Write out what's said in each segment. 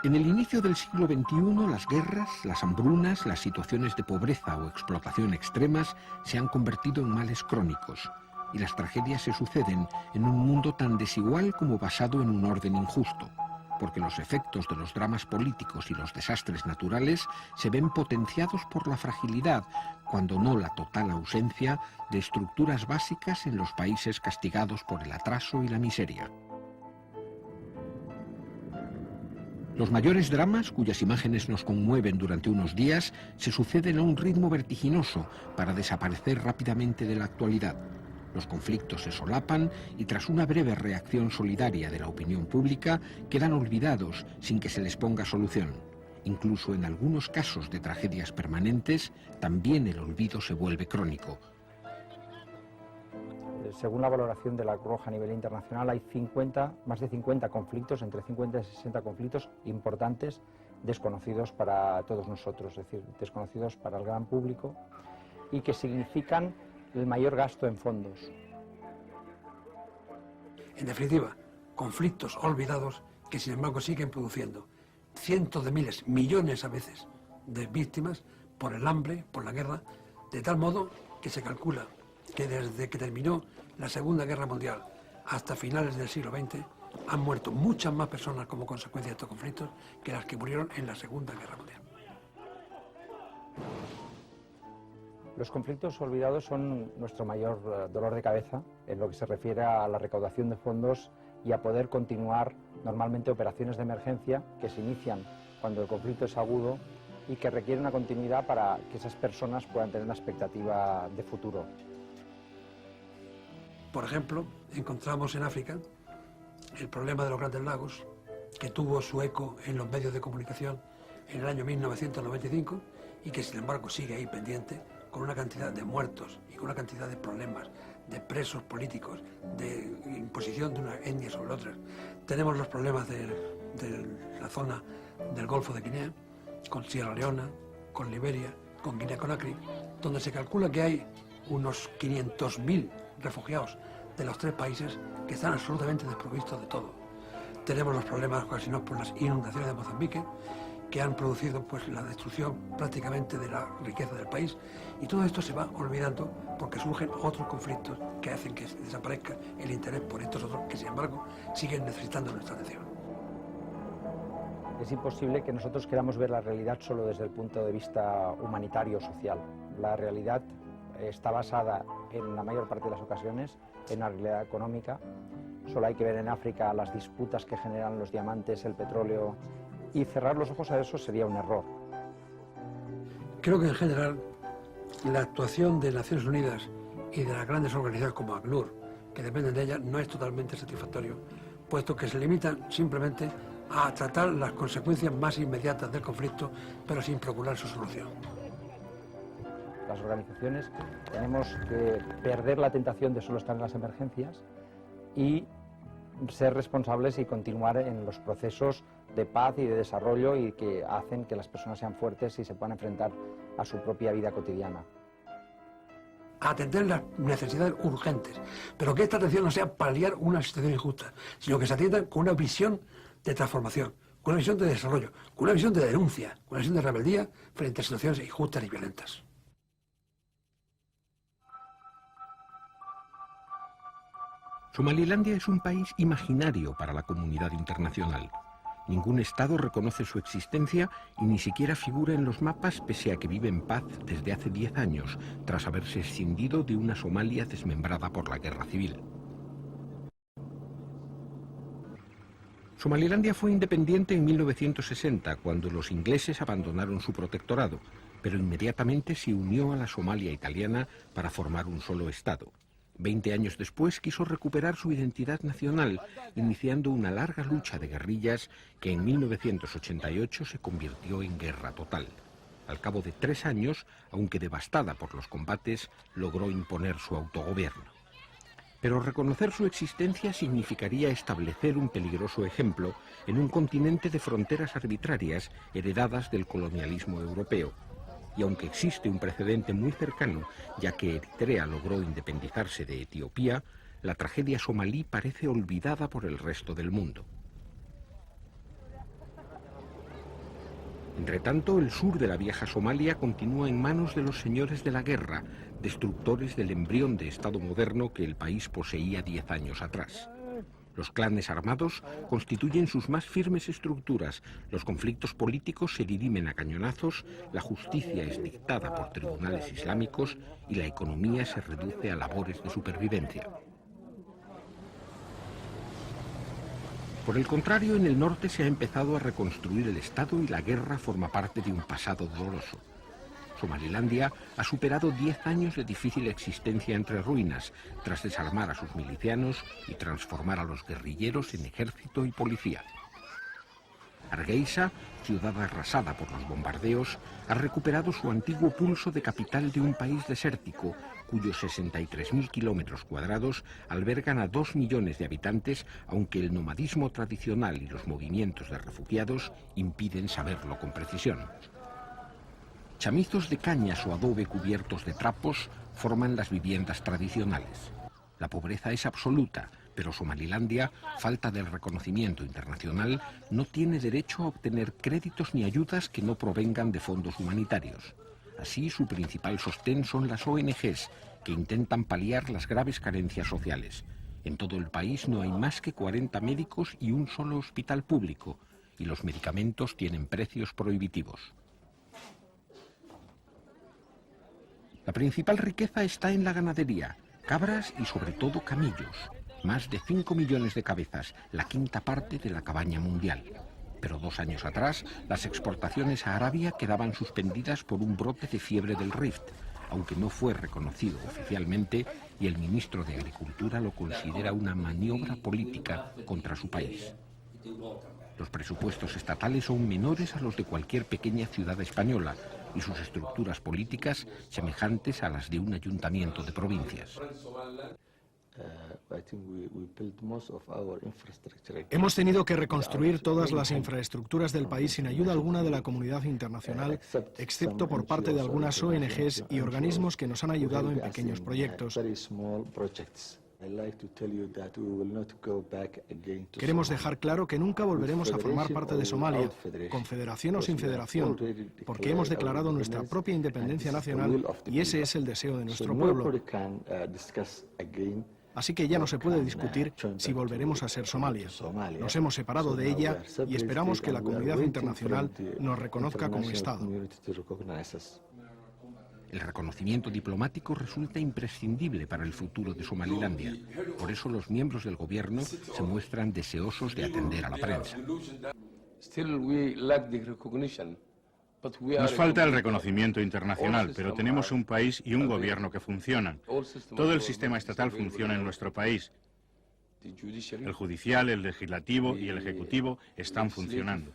En el inicio del siglo XXI, las guerras, las hambrunas, las situaciones de pobreza o explotación extremas se han convertido en males crónicos, y las tragedias se suceden en un mundo tan desigual como basado en un orden injusto, porque los efectos de los dramas políticos y los desastres naturales se ven potenciados por la fragilidad, cuando no la total ausencia, de estructuras básicas en los países castigados por el atraso y la miseria. Los mayores dramas, cuyas imágenes nos conmueven durante unos días, se suceden a un ritmo vertiginoso para desaparecer rápidamente de la actualidad. Los conflictos se solapan y tras una breve reacción solidaria de la opinión pública quedan olvidados sin que se les ponga solución. Incluso en algunos casos de tragedias permanentes, también el olvido se vuelve crónico. Según la valoración de la Cruz Roja a nivel internacional, hay más de 50 conflictos, entre 50 y 60 conflictos importantes, desconocidos para todos nosotros, es decir, desconocidos para el gran público, y que significan el mayor gasto en fondos. En definitiva, conflictos olvidados que sin embargo siguen produciendo cientos de miles, millones a veces, de víctimas por el hambre, por la guerra, de tal modo que se calcula que desde que terminó la Segunda Guerra Mundial hasta finales del siglo XX han muerto muchas más personas como consecuencia de estos conflictos que las que murieron en la Segunda Guerra Mundial. Los conflictos olvidados son nuestro mayor dolor de cabeza en lo que se refiere a la recaudación de fondos y a poder continuar normalmente operaciones de emergencia que se inician cuando el conflicto es agudo y que requieren una continuidad para que esas personas puedan tener una expectativa de futuro. Por ejemplo, encontramos en África el problema de los Grandes Lagos, que tuvo su eco en los medios de comunicación en el año 1995 y que sin embargo sigue ahí pendiente, con una cantidad de muertos y con una cantidad de problemas, de presos políticos, de imposición de una etnia sobre otras. Tenemos los problemas de la zona del Golfo de Guinea, con Sierra Leona, con Liberia, con Guinea-Conakry, donde se calcula que hay unos 500.000 refugiados de los tres países que están absolutamente desprovistos de todo. Tenemos los problemas ocasionados por las inundaciones de Mozambique, que han producido pues la destrucción prácticamente de la riqueza del país, y todo esto se va olvidando porque surgen otros conflictos que hacen que desaparezca el interés por estos otros que sin embargo siguen necesitando nuestra atención. Es imposible que nosotros queramos ver la realidad solo desde el punto de vista humanitario o social. La realidad está basada en la mayor parte de las ocasiones en la realidad económica. Solo hay que ver en África las disputas que generan los diamantes, el petróleo, y cerrar los ojos a eso sería un error. Creo que en general la actuación de Naciones Unidas y de las grandes organizaciones como ACNUR, que dependen de ellas, no es totalmente satisfactorio, puesto que se limitan simplemente a tratar las consecuencias más inmediatas del conflicto, pero sin procurar su solución. Las organizaciones tenemos que perder la tentación de solo estar en las emergencias y ser responsables y continuar en los procesos de paz y de desarrollo y que hacen que las personas sean fuertes y se puedan enfrentar a su propia vida cotidiana. Atender las necesidades urgentes, pero que esta atención no sea paliar una situación injusta, sino que se atienda con una visión de transformación, con una visión de desarrollo, con una visión de denuncia, con una visión de rebeldía frente a situaciones injustas y violentas. Somalilandia es un país imaginario para la comunidad internacional. Ningún Estado reconoce su existencia y ni siquiera figura en los mapas pese a que vive en paz desde hace 10 años, tras haberse escindido de una Somalia desmembrada por la guerra civil. Somalilandia fue independiente en 1960, cuando los ingleses abandonaron su protectorado, pero inmediatamente se unió a la Somalia italiana para formar un solo Estado. 20 años después quiso recuperar su identidad nacional, iniciando una larga lucha de guerrillas que en 1988 se convirtió en guerra total. Al cabo de 3 años, aunque devastada por los combates, logró imponer su autogobierno. Pero reconocer su existencia significaría establecer un peligroso ejemplo en un continente de fronteras arbitrarias heredadas del colonialismo europeo. Y aunque existe un precedente muy cercano, ya que Eritrea logró independizarse de Etiopía, la tragedia somalí parece olvidada por el resto del mundo. Entretanto, el sur de la vieja Somalia continúa en manos de los señores de la guerra, destructores del embrión de Estado moderno que el país poseía 10 años atrás. Los clanes armados constituyen sus más firmes estructuras, los conflictos políticos se dirimen a cañonazos, la justicia es dictada por tribunales islámicos y la economía se reduce a labores de supervivencia. Por el contrario, en el norte se ha empezado a reconstruir el Estado y la guerra forma parte de un pasado doloroso. Somalilandia ha superado 10 años de difícil existencia entre ruinas, tras desarmar a sus milicianos y transformar a los guerrilleros en ejército y policía. Hargeisa, ciudad arrasada por los bombardeos, ha recuperado su antiguo pulso de capital de un país desértico, cuyos 63.000 kilómetros cuadrados albergan a 2 millones de habitantes, aunque el nomadismo tradicional y los movimientos de refugiados impiden saberlo con precisión. Chamizos de cañas o adobe cubiertos de trapos forman las viviendas tradicionales. La pobreza es absoluta, pero Somalilandia, falta del reconocimiento internacional, no tiene derecho a obtener créditos ni ayudas que no provengan de fondos humanitarios. Así, su principal sostén son las ONGs, que intentan paliar las graves carencias sociales. En todo el país no hay más que 40 médicos y un solo hospital público, y los medicamentos tienen precios prohibitivos. La principal riqueza está en la ganadería, cabras y sobre todo camellos. Más de 5 millones de cabezas, la quinta parte de la cabaña mundial. Pero 2 años atrás, las exportaciones a Arabia quedaban suspendidas por un brote de fiebre del Rift, aunque no fue reconocido oficialmente y el ministro de Agricultura lo considera una maniobra política contra su país. Los presupuestos estatales son menores a los de cualquier pequeña ciudad española y sus estructuras políticas semejantes a las de un ayuntamiento de provincias. Hemos tenido que reconstruir todas las infraestructuras del país sin ayuda alguna de la comunidad internacional, excepto por parte de algunas ONGs y organismos que nos han ayudado en pequeños proyectos. Queremos dejar claro que nunca volveremos a formar parte de Somalia, confederación o sin federación, porque hemos declarado nuestra propia independencia nacional y ese es el deseo de nuestro pueblo. Así que ya no se puede discutir si volveremos a ser Somalia. Nos hemos separado de ella y esperamos que la comunidad internacional nos reconozca como Estado. El reconocimiento diplomático resulta imprescindible para el futuro de Somalilandia. Por eso los miembros del gobierno se muestran deseosos de atender a la prensa. Nos falta el reconocimiento internacional, pero tenemos un país y un gobierno que funcionan. Todo el sistema estatal funciona en nuestro país. El judicial, el legislativo y el ejecutivo están funcionando.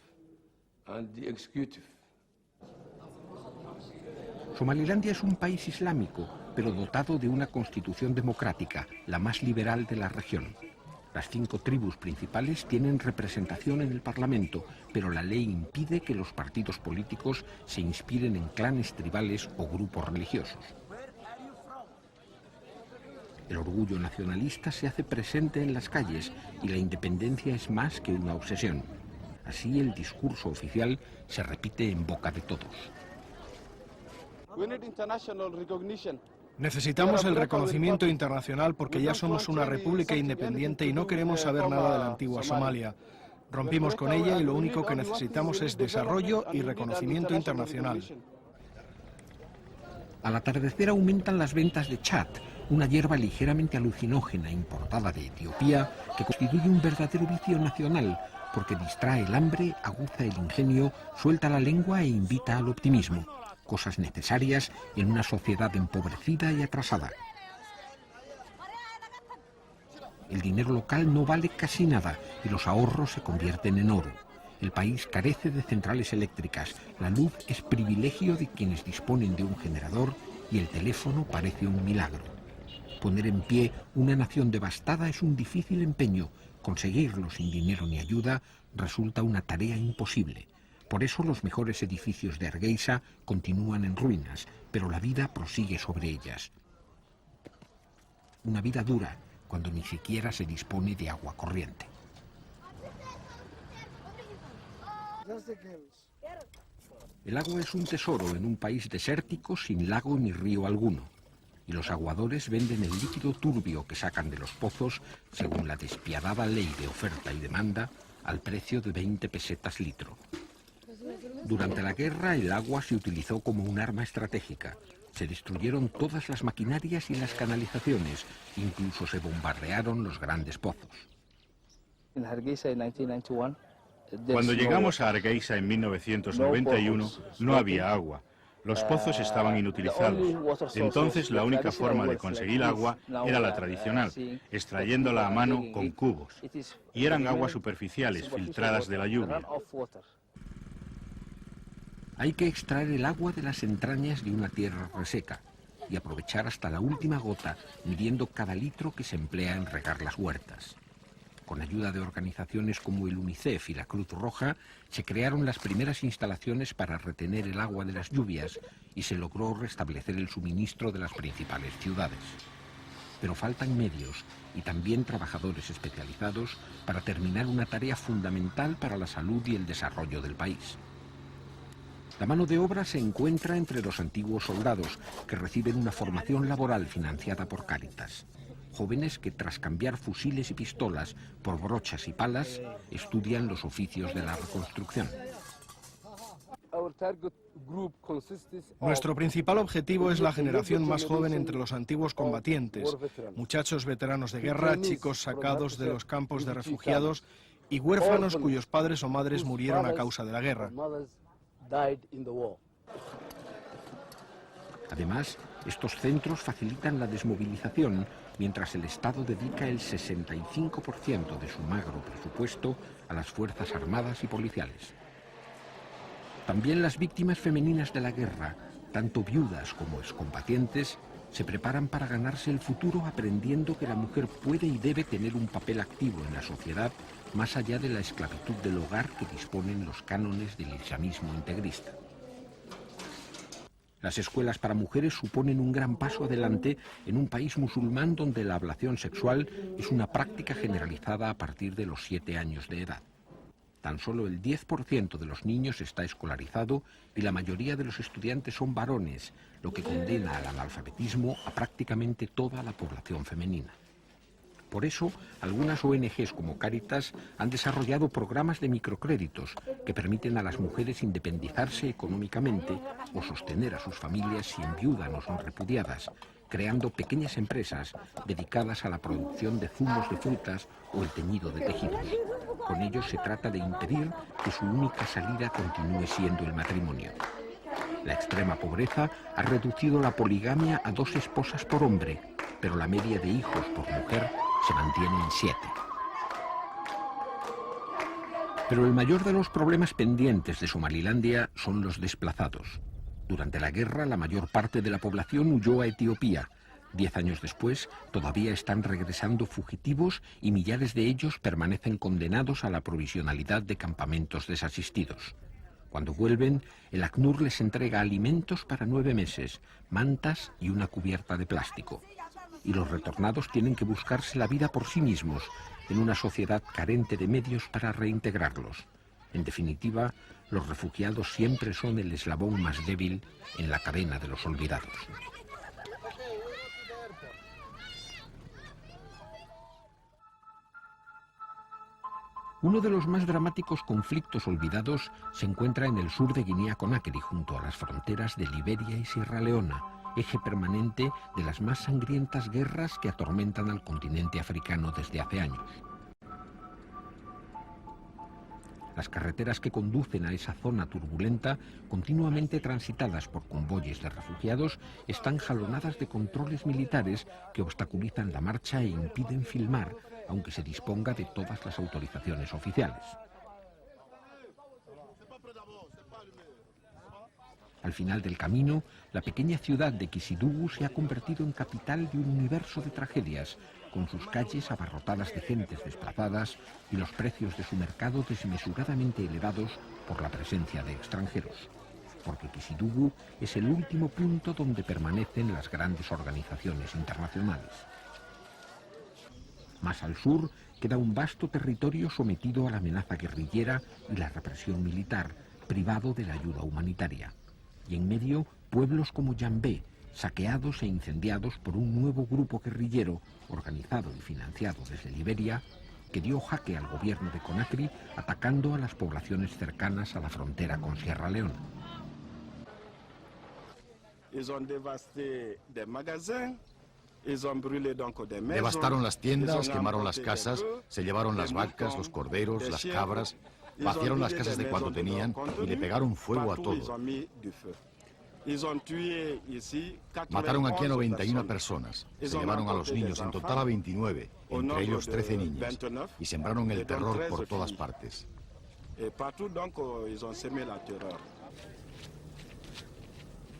Somalilandia es un país islámico, pero dotado de una constitución democrática, la más liberal de la región. Las 5 tribus principales tienen representación en el Parlamento, pero la ley impide que los partidos políticos se inspiren en clanes tribales o grupos religiosos. El orgullo nacionalista se hace presente en las calles y la independencia es más que una obsesión. Así el discurso oficial se repite en boca de todos. Necesitamos el reconocimiento internacional porque ya somos una república independiente y no queremos saber nada de la antigua Somalia. Rompimos con ella y lo único que necesitamos es desarrollo y reconocimiento internacional. Al atardecer aumentan las ventas de chat, una hierba ligeramente alucinógena importada de Etiopía que constituye un verdadero vicio nacional porque distrae el hambre, aguza el ingenio, suelta la lengua e invita al optimismo. Cosas necesarias en una sociedad empobrecida y atrasada. El dinero local no vale casi nada y los ahorros se convierten en oro. El país carece de centrales eléctricas, la luz es privilegio de quienes disponen de un generador y el teléfono parece un milagro. Poner en pie una nación devastada es un difícil empeño. Conseguirlo sin dinero ni ayuda resulta una tarea imposible. Por eso los mejores edificios de Hargeisa continúan en ruinas, pero la vida prosigue sobre ellas. Una vida dura, cuando ni siquiera se dispone de agua corriente. El agua es un tesoro en un país desértico sin lago ni río alguno. Y los aguadores venden el líquido turbio que sacan de los pozos, según la despiadada ley de oferta y demanda, al precio de 20 pesetas litro. Durante la guerra el agua se utilizó como un arma estratégica. Se destruyeron todas las maquinarias y las canalizaciones, incluso se bombardearon los grandes pozos. Cuando llegamos a Hargeisa en 1991, no había agua. Los pozos estaban inutilizados. Entonces la única forma de conseguir agua era la tradicional, extrayéndola a mano con cubos. Y eran aguas superficiales, filtradas de la lluvia. Hay que extraer el agua de las entrañas de una tierra reseca y aprovechar hasta la última gota, midiendo cada litro que se emplea en regar las huertas. Con ayuda de organizaciones como el UNICEF y la Cruz Roja, se crearon las primeras instalaciones para retener el agua de las lluvias y se logró restablecer el suministro de las principales ciudades. Pero faltan medios y también trabajadores especializados para terminar una tarea fundamental para la salud y el desarrollo del país. La mano de obra se encuentra entre los antiguos soldados, que reciben una formación laboral financiada por Cáritas. Jóvenes que, tras cambiar fusiles y pistolas por brochas y palas, estudian los oficios de la reconstrucción. Nuestro principal objetivo es la generación más joven entre los antiguos combatientes, muchachos veteranos de guerra, chicos sacados de los campos de refugiados y huérfanos cuyos padres o madres murieron a causa de la guerra. Además, estos centros facilitan la desmovilización, mientras el Estado dedica el 65% de su magro presupuesto a las Fuerzas Armadas y policiales. También las víctimas femeninas de la guerra, tanto viudas como excombatientes, se preparan para ganarse el futuro aprendiendo que la mujer puede y debe tener un papel activo en la sociedad, más allá de la esclavitud del hogar que disponen los cánones del islamismo integrista. Las escuelas para mujeres suponen un gran paso adelante en un país musulmán donde la ablación sexual es una práctica generalizada a partir de los 7 años de edad. Tan solo el 10% de los niños está escolarizado y la mayoría de los estudiantes son varones, lo que condena al analfabetismo a prácticamente toda la población femenina. Por eso, algunas ONGs como Cáritas han desarrollado programas de microcréditos que permiten a las mujeres independizarse económicamente o sostener a sus familias si enviudan o son repudiadas, creando pequeñas empresas dedicadas a la producción de zumos de frutas o el teñido de tejidos. Con ello se trata de impedir que su única salida continúe siendo el matrimonio. La extrema pobreza ha reducido la poligamia a 2 esposas por hombre, pero la media de hijos por mujer se mantiene en 7. Pero el mayor de los problemas pendientes de Somalilandia son los desplazados. Durante la guerra, la mayor parte de la población huyó a Etiopía. 10 años después, todavía están regresando fugitivos y millares de ellos permanecen condenados a la provisionalidad de campamentos desasistidos. Cuando vuelven, el ACNUR les entrega alimentos para 9 meses, mantas y una cubierta de plástico. Y los retornados tienen que buscarse la vida por sí mismos, en una sociedad carente de medios para reintegrarlos. En definitiva, los refugiados siempre son el eslabón más débil en la cadena de los olvidados. Uno de los más dramáticos conflictos olvidados se encuentra en el sur de Guinea-Conakry, junto a las fronteras de Liberia y Sierra Leona, eje permanente de las más sangrientas guerras que atormentan al continente africano desde hace años. Las carreteras que conducen a esa zona turbulenta, continuamente transitadas por convoyes de refugiados, están jalonadas de controles militares que obstaculizan la marcha e impiden filmar, aunque se disponga de todas las autorizaciones oficiales. Al final del camino, la pequeña ciudad de Kisidougou se ha convertido en capital de un universo de tragedias, con sus calles abarrotadas de gentes desplazadas y los precios de su mercado desmesuradamente elevados por la presencia de extranjeros. Porque Kisidougou es el último punto donde permanecen las grandes organizaciones internacionales. Más al sur queda un vasto territorio sometido a la amenaza guerrillera y la represión militar, privado de la ayuda humanitaria. Y en medio, pueblos como Yambé, saqueados e incendiados por un nuevo grupo guerrillero organizado y financiado desde Liberia, que dio jaque al gobierno de Conakry atacando a las poblaciones cercanas a la frontera con Sierra Leona. Devastaron las tiendas, quemaron las casas, se llevaron las vacas, los corderos, las cabras, vaciaron las casas de cuanto tenían y le pegaron fuego a todo. Mataron aquí a 91 personas, se llevaron a los niños, en total a 29, entre ellos 13 niñas, y sembraron el terror por todas partes.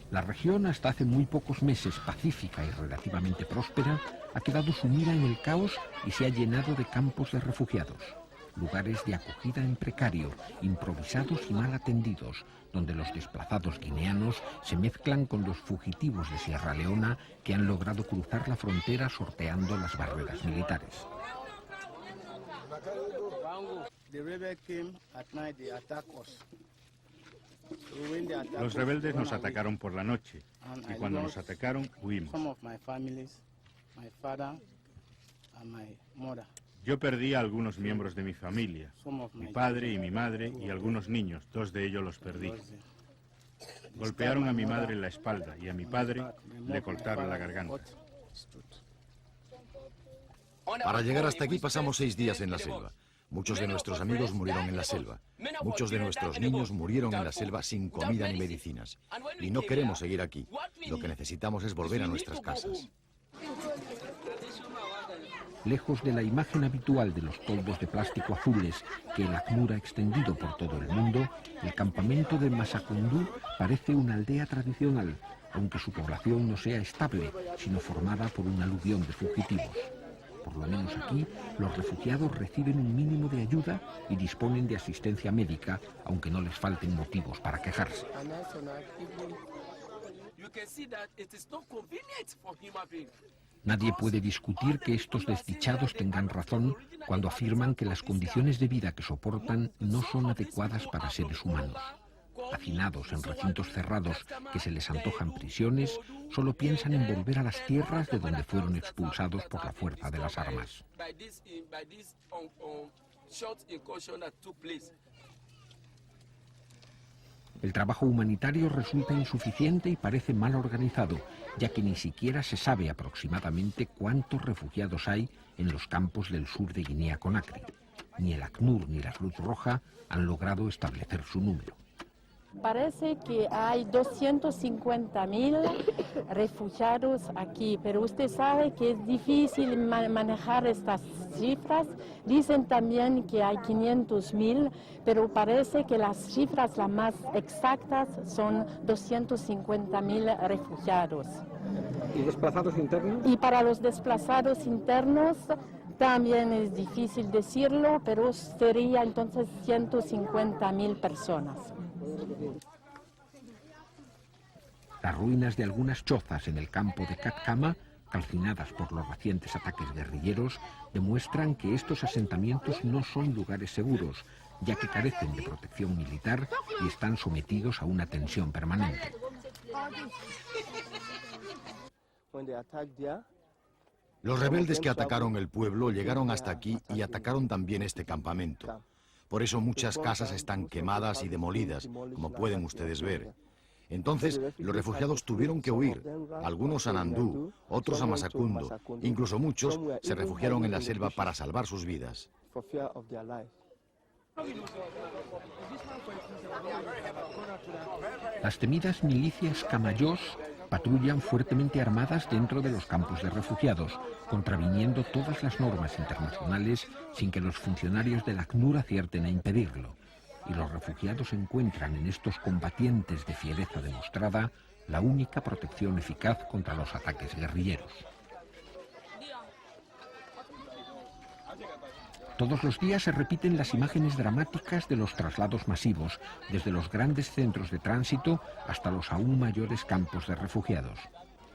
La región, hasta hace muy pocos meses pacífica y relativamente próspera, ha quedado sumida en el caos y se ha llenado de campos de refugiados, lugares de acogida en precario, improvisados y mal atendidos, donde los desplazados guineanos se mezclan con los fugitivos de Sierra Leona que han logrado cruzar la frontera sorteando las barreras militares. Los rebeldes nos atacaron por la noche y cuando nos atacaron huimos. Yo perdí a algunos miembros de mi familia, mi padre y mi madre y algunos niños, 2 de ellos los perdí. Golpearon a mi madre en la espalda y a mi padre le cortaron la garganta. Para llegar hasta aquí pasamos 6 días en la selva. Muchos de nuestros amigos murieron en la selva. Muchos de nuestros niños murieron en la selva sin comida ni medicinas. Y no queremos seguir aquí. Lo que necesitamos es volver a nuestras casas. Lejos de la imagen habitual de los toldos de plástico azules que el ACNUR ha extendido por todo el mundo, el campamento de Massacoundou parece una aldea tradicional, aunque su población no sea estable, sino formada por un aluvión de fugitivos. Por lo menos aquí, los refugiados reciben un mínimo de ayuda y disponen de asistencia médica, aunque no les falten motivos para quejarse. Nadie puede discutir que estos desdichados tengan razón cuando afirman que las condiciones de vida que soportan no son adecuadas para seres humanos. Hacinados en recintos cerrados que se les antojan prisiones, solo piensan en volver a las tierras de donde fueron expulsados por la fuerza de las armas. El trabajo humanitario resulta insuficiente y parece mal organizado, ya que ni siquiera se sabe aproximadamente cuántos refugiados hay en los campos del sur de Guinea-Conakry. Ni el ACNUR ni la Cruz Roja han logrado establecer su número. Parece que hay 250.000 refugiados aquí, pero usted sabe que es difícil manejar estas cifras. Dicen también que hay 500.000, pero parece que las cifras las más exactas son 250.000 refugiados. ¿Y desplazados internos? Y para los desplazados internos también es difícil decirlo, pero sería entonces 150.000 personas. Las ruinas de algunas chozas en el campo de Katcama, calcinadas por los recientes ataques guerrilleros, demuestran que estos asentamientos no son lugares seguros, ya que carecen de protección militar y están sometidos a una tensión permanente. Los rebeldes que atacaron el pueblo llegaron hasta aquí y atacaron también este campamento. Por eso muchas casas están quemadas y demolidas, como pueden ustedes ver. Entonces, los refugiados tuvieron que huir, algunos a Nandú, otros a Massacoundou, incluso muchos se refugiaron en la selva para salvar sus vidas. Las temidas milicias camayós patrullan fuertemente armadas dentro de los campos de refugiados, contraviniendo todas las normas internacionales sin que los funcionarios del ACNUR acierten a impedirlo. Y los refugiados encuentran en estos combatientes de fiereza demostrada la única protección eficaz contra los ataques guerrilleros. Todos los días se repiten las imágenes dramáticas de los traslados masivos, desde los grandes centros de tránsito hasta los aún mayores campos de refugiados.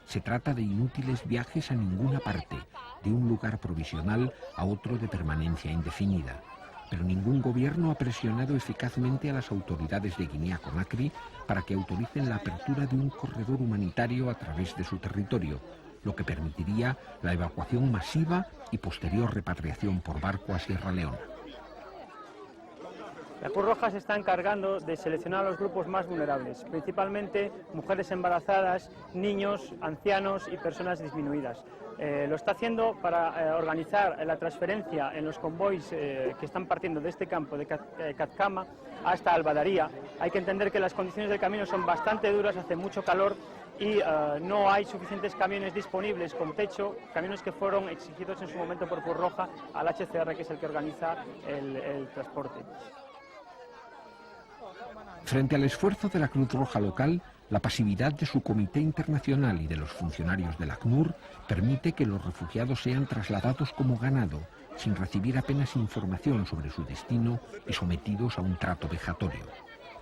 Se trata de inútiles viajes a ninguna parte, de un lugar provisional a otro de permanencia indefinida. pero ningún gobierno ha presionado eficazmente a las autoridades de Guinea-Conakry para que autoricen la apertura de un corredor humanitario a través de su territorio, lo que permitiría la evacuación masiva y posterior repatriación por barco a Sierra Leona. La Cruz Roja se está encargando de seleccionar a los grupos más vulnerables, principalmente mujeres embarazadas, niños, ancianos y personas disminuidas. Lo está haciendo para organizar la transferencia en los convoys que están partiendo de este campo de Katkama hasta Albadaría. Hay que entender que las condiciones del camino son bastante duras, hace mucho calor y no hay suficientes camiones disponibles con techo, camiones que fueron exigidos en su momento por Cruz Roja al HCR, que es el que organiza el transporte. Frente al esfuerzo de la Cruz Roja local, la pasividad de su comité internacional y de los funcionarios del ACNUR permite que los refugiados sean trasladados como ganado, sin recibir apenas información sobre su destino y sometidos a un trato vejatorio.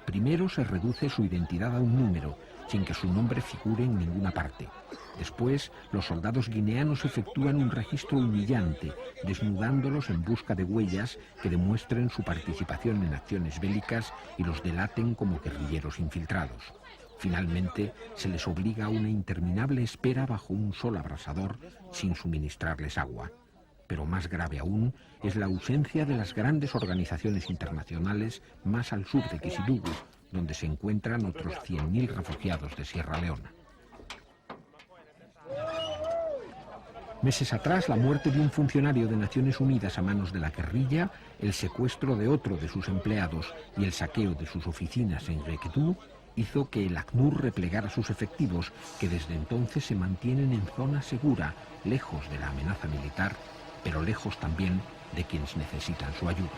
Primero se reduce su identidad a un número, sin que su nombre figure en ninguna parte. Después, los soldados guineanos efectúan un registro humillante, desnudándolos en busca de huellas que demuestren su participación en acciones bélicas y los delaten como guerrilleros infiltrados. Finalmente, se les obliga a una interminable espera bajo un sol abrasador sin suministrarles agua. Pero más grave aún es la ausencia de las grandes organizaciones internacionales más al sur de Kisidugu, donde se encuentran otros 100.000 refugiados de Sierra Leona. Meses atrás, la muerte de un funcionario de Naciones Unidas a manos de la guerrilla, el secuestro de otro de sus empleados y el saqueo de sus oficinas en Requetú hizo que el ACNUR replegara sus efectivos, que desde entonces se mantienen en zona segura, lejos de la amenaza militar, pero lejos también de quienes necesitan su ayuda.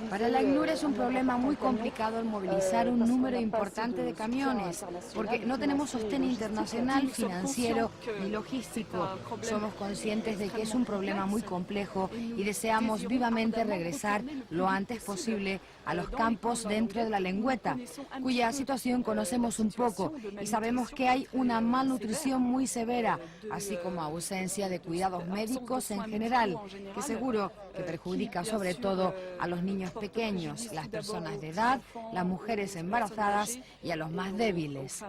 Para el ACNUR es un problema muy complicado el movilizar un número importante de camiones, porque no tenemos sostén internacional, financiero ni logístico. Somos conscientes de que es un problema muy complejo y deseamos vivamente regresar lo antes posible a los campos dentro de la Lengüeta, cuya situación conocemos un poco y sabemos que hay una malnutrición muy severa, así como ausencia de cuidados médicos en general, que seguro que perjudica sobre todo a los niños pequeños, las personas de edad, las mujeres embarazadas y a los más débiles.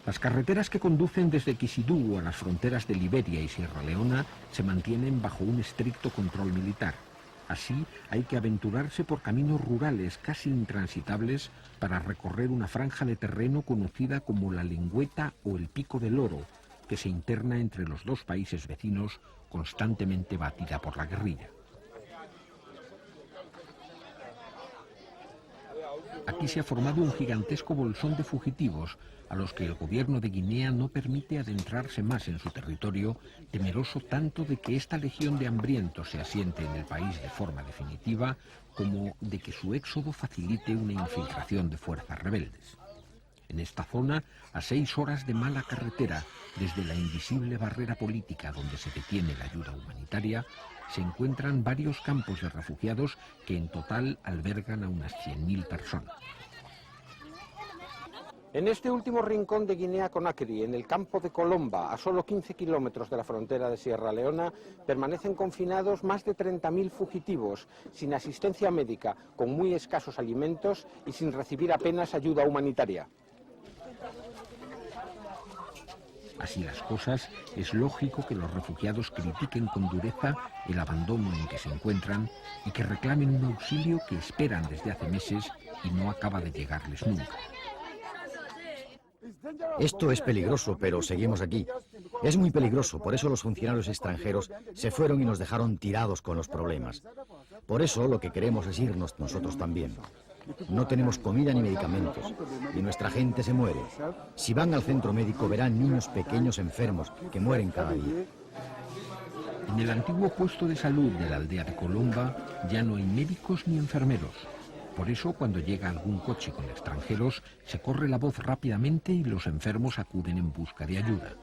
Las carreteras que conducen desde Kisidugu a las fronteras de Liberia y Sierra Leona se mantienen bajo un estricto control militar. Así, hay que aventurarse por caminos rurales casi intransitables para recorrer una franja de terreno conocida como la Lengüeta o el Pico del Oro, que se interna entre los dos países vecinos, constantemente batida por la guerrilla. Aquí se ha formado un gigantesco bolsón de fugitivos, a los que el gobierno de Guinea no permite adentrarse más en su territorio, temeroso tanto de que esta legión de hambrientos se asiente en el país de forma definitiva, como de que su éxodo facilite una infiltración de fuerzas rebeldes. En esta zona, a 6 horas de mala carretera, desde la invisible barrera política donde se detiene la ayuda humanitaria, se encuentran varios campos de refugiados que en total albergan a unas 100.000 personas. En este último rincón de Guinea-Conakry, en el campo de Colomba, a solo 15 kilómetros de la frontera de Sierra Leona, permanecen confinados más de 30.000 fugitivos, sin asistencia médica, con muy escasos alimentos y sin recibir apenas ayuda humanitaria. Así las cosas, es lógico que los refugiados critiquen con dureza el abandono en que se encuentran y que reclamen un auxilio que esperan desde hace meses y no acaba de llegarles nunca. Esto es peligroso, pero seguimos aquí. Es muy peligroso, por eso los funcionarios extranjeros se fueron y nos dejaron tirados con los problemas. Por eso lo que queremos es irnos nosotros también. No tenemos comida ni medicamentos, y nuestra gente se muere. Si van al centro médico verán niños pequeños enfermos que mueren cada día. En el antiguo puesto de salud de la aldea de Colomba ya no hay médicos ni enfermeros. Por eso, cuando llega algún coche con extranjeros, se corre la voz rápidamente y los enfermos acuden en busca de ayuda.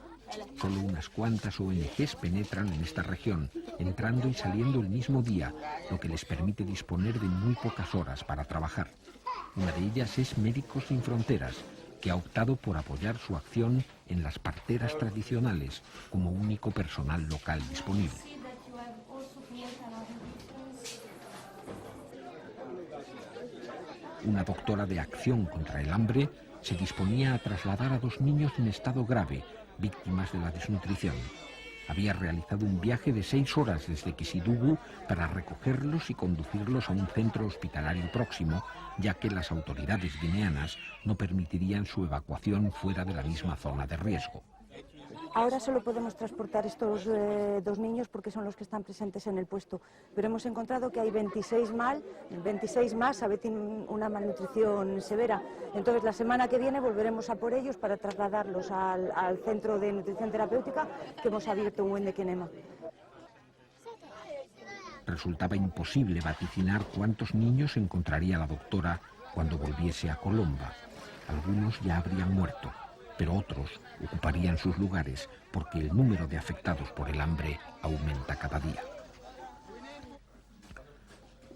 Solo unas cuantas ONGs penetran en esta región, entrando y saliendo el mismo día, lo que les permite disponer de muy pocas horas para trabajar. Una de ellas es Médicos Sin Fronteras, que ha optado por apoyar su acción en las parteras tradicionales como único personal local disponible. Una doctora de Acción contra el Hambre se disponía a trasladar a 2 niños en estado grave, víctimas de la desnutrición. Había realizado un viaje de 6 horas desde Kisidugu para recogerlos y conducirlos a un centro hospitalario próximo, ya que las autoridades guineanas no permitirían su evacuación fuera de la misma zona de riesgo. Ahora solo podemos transportar estos 2 niños porque son los que están presentes en el puesto, pero hemos encontrado que hay 26 más tienen una malnutrición severa. Entonces la semana que viene volveremos a por ellos para trasladarlos al centro de nutrición terapéutica que hemos abierto en Wendekenema. Resultaba imposible vaticinar cuántos niños encontraría la doctora cuando volviese a Colomba. Algunos ya habrían muerto, pero otros ocuparían sus lugares porque el número de afectados por el hambre aumenta cada día.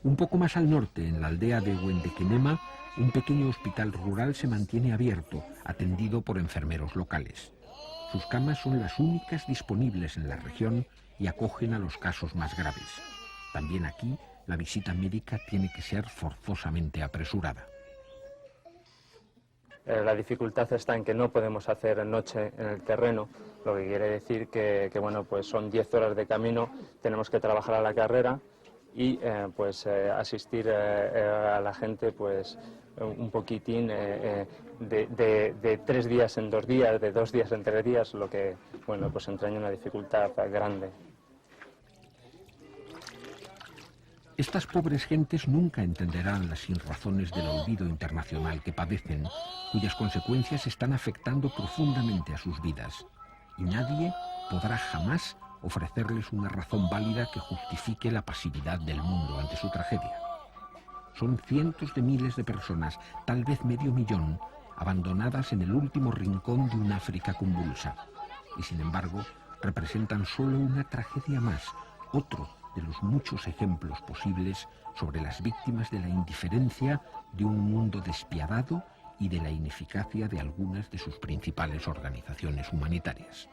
Un poco más al norte, en la aldea de Wendekenema, un pequeño hospital rural se mantiene abierto, atendido por enfermeros locales. Sus camas son las únicas disponibles en la región y acogen a los casos más graves. También aquí, la visita médica tiene que ser forzosamente apresurada. La dificultad está en que no podemos hacer noche en el terreno, lo que quiere decir que bueno, pues son 10 horas de camino, tenemos que trabajar a la carrera y asistir a la gente pues un poquitín de 3 días en 2 días, de 2 días en 3 días, lo que bueno, pues entraña una dificultad grande. Estas pobres gentes nunca entenderán las sinrazones del olvido internacional que padecen, cuyas consecuencias están afectando profundamente a sus vidas, y nadie podrá jamás ofrecerles una razón válida que justifique la pasividad del mundo ante su tragedia. Son cientos de miles de personas, tal vez medio millón, abandonadas en el último rincón de un África convulsa, y sin embargo representan solo una tragedia más, otro de los muchos ejemplos posibles sobre las víctimas de la indiferencia de un mundo despiadado y de la ineficacia de algunas de sus principales organizaciones humanitarias.